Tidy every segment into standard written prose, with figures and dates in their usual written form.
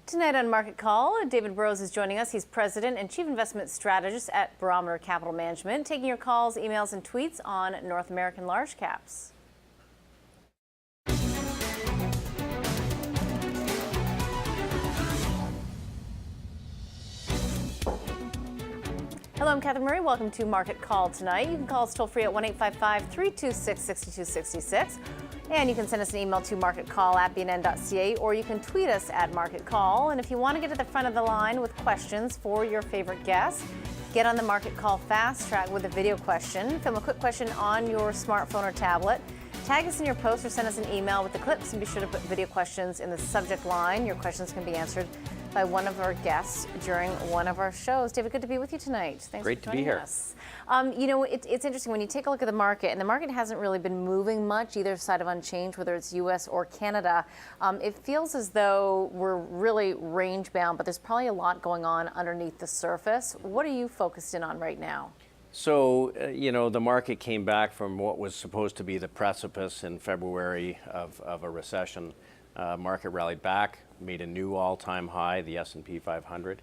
Tonight on Market Call, David Burrows is joining us. He's President and Chief Investment Strategist at Barometer Capital Management, taking your calls, emails, and tweets on North American large caps. Hello, I'm Catherine Murray. Welcome to Market Call tonight. You can call us toll free at 1-855-326-6266. And you can send us an email to marketcall@bnn.ca, or you can tweet us at marketcall. And if you want to get to the front of the line with questions for your favorite guests, get on the Market Call fast track with a video question. Film a quick question on your smartphone or tablet. Tag us in your post or send us an email with the clips, and be sure to put video questions in the subject line. Your questions can be answered by one of our guests during one of our shows. David, good to be with you tonight. Thanks Great for joining to be here. us. You know, it's interesting when you take a look at the market, and the market hasn't really been moving much either side of unchanged, whether it's U.S. or Canada. It feels as though we're really range bound, but there's probably a lot going on underneath the surface. What are you focused in on right now? So, you know, the market came back from what was supposed to be the precipice in February of a recession. Market rallied back, made a new all-time high, the S&P 500.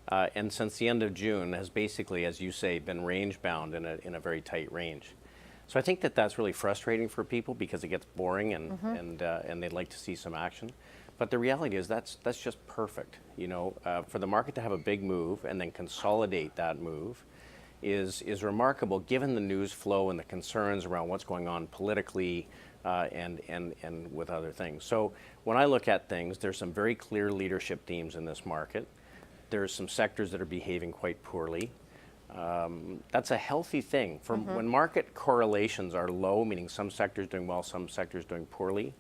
And since the end of June has basically, as you say, been range-bound in a very tight range. So I think that that's really frustrating for people because it gets boring and they'd like to see some action. But the reality is that's just perfect. You know, for the market to have a big move and then consolidate that move is remarkable given the news flow and the concerns around what's going on politically and with other things. So when I look at things, there's some very clear leadership themes in this market. There's some sectors that are behaving quite poorly. That's a healthy thing. When market correlations are low, meaning some sectors doing well, some sectors doing poorly,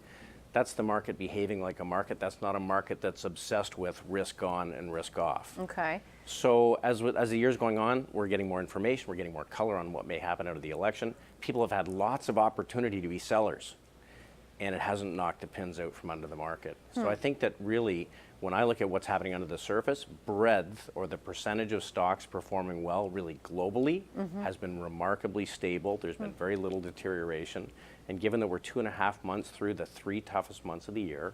that's the market behaving like a market. That's not a market that's obsessed with risk on and risk off. Okay. So as the year's going on, we're getting more information, we're getting more color on what may happen out of the election. People have had lots of opportunity to be sellers, and it hasn't knocked the pins out from under the market. So I think that really, when I look at what's happening under the surface, breadth, or the percentage of stocks performing well really globally, has been remarkably stable. There's been very little deterioration. And given that we're 2.5 months through the 3 toughest months of the year,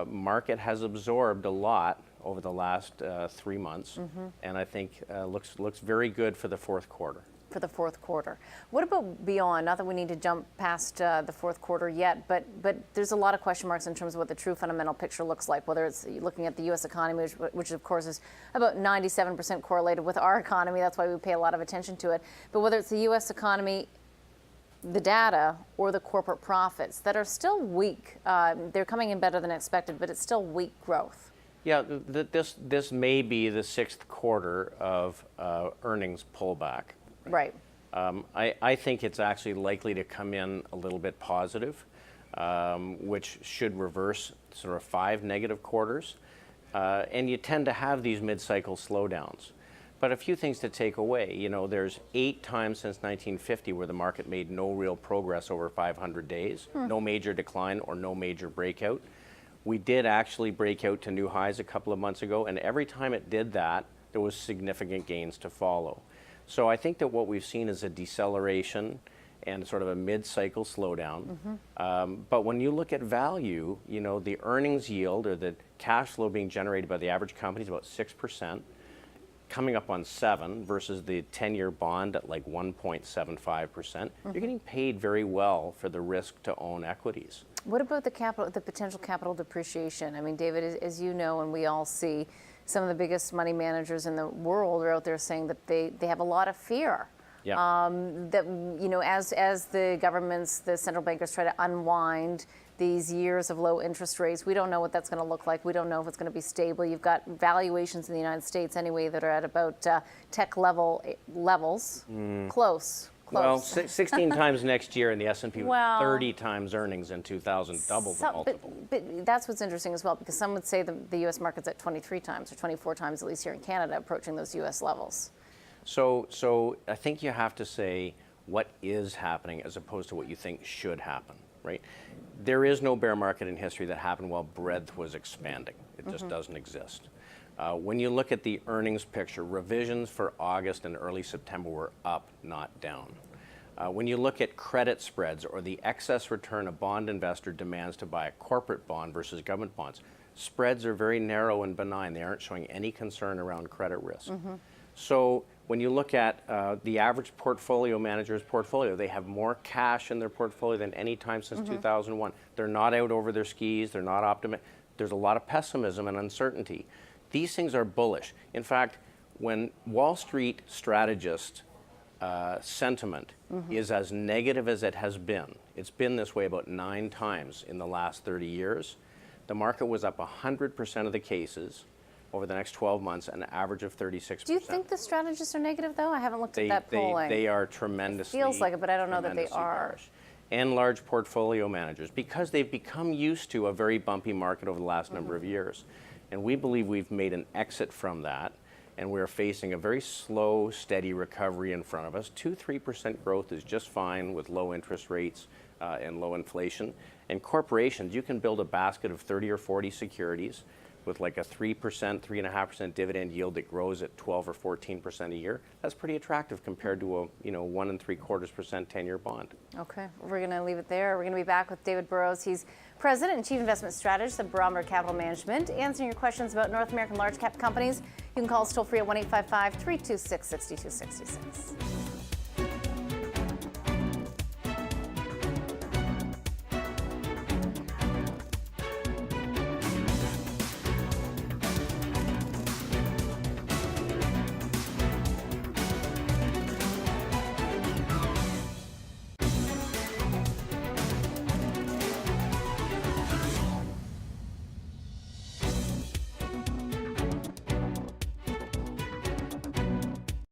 market has absorbed a lot over the last 3 months, and I think looks very good for the fourth quarter. For the fourth quarter. What about beyond? Not that we need to jump past the fourth quarter yet, but there's a lot of question marks in terms of what the true fundamental picture looks like, whether it's looking at the U.S. economy, which of course is about 97% correlated with our economy. That's why we pay a lot of attention to it. But whether it's the U.S. economy, the data, or the corporate profits that are still weak. They're coming in better than expected, but it's still weak growth. Yeah, this may be the 6th quarter of earnings pullback. Right. I think it's actually likely to come in a little bit positive, which should reverse sort of 5 negative quarters. And you tend to have these mid-cycle slowdowns. But a few things to take away. You know, there's 8 times since 1950 where the market made no real progress over 500 days, no major decline or no major breakout. We did actually break out to new highs a couple of months ago, and every time it did that, there was significant gains to follow. So I think that what we've seen is a deceleration and sort of a mid-cycle slowdown. But when you look at value, you know, the earnings yield, or the cash flow being generated by the average company, is about 6%, coming up on 7 versus the 10-year bond at like 1.75%. You're getting paid very well for the risk to own equities. What about the potential capital depreciation? I mean, David, as you know, and we all see, some of the biggest money managers in the world are out there saying that they have a lot of fear. Yeah. That, you know, as the governments, the central bankers try to unwind these years of low interest rates, we don't know what that's going to look like. We don't know if it's going to be stable. You've got valuations in the United States anyway that are at about tech levels, close. Well, 16 times next year in the S&P, 30 times earnings in 2000, double the multiple. But that's what's interesting as well, because some would say the U.S. market's at 23 times or 24 times, at least here in Canada, approaching those U.S. levels. So I think you have to say what is happening as opposed to what you think should happen, right? There is no bear market in history that happened while breadth was expanding. It just doesn't exist. When you look at the earnings picture, revisions for August and early September were up, not down. When you look at credit spreads or the excess return a bond investor demands to buy a corporate bond versus government bonds, spreads are very narrow and benign. They aren't showing any concern around credit risk. So when you look at the average portfolio manager's portfolio, they have more cash in their portfolio than any time since 2001. They're not out over their skis. They're not optimistic. There's a lot of pessimism and uncertainty. These things are bullish. In fact, when Wall Street strategist sentiment is as negative as it has been, it's been this way about 9 times in the last 30 years, the market was up 100% of the cases over the next 12 months, an average of 36%. Do you think the strategists are negative, though? I haven't looked at that polling. They are tremendously. Feels like it, but I don't know that they are. Bearish. And large portfolio managers, because they've become used to a very bumpy market over the last number of years. And we believe we've made an exit from that, and we're facing a very slow, steady recovery in front of us. 2-3% growth is just fine with low interest rates and low inflation. And corporations, you can build a basket of 30 or 40 securities with like a 3%, 3.5% dividend yield that grows at 12 or 14% a year. That's pretty attractive compared to a 1 3/4% 10-year bond. Okay, we're going to leave it there. We're going to be back with David Burrows. He's President and Chief Investment Strategist of Barometer Capital Management, answering your questions about North American large cap companies. You can call us toll free at 1-855-326-6266.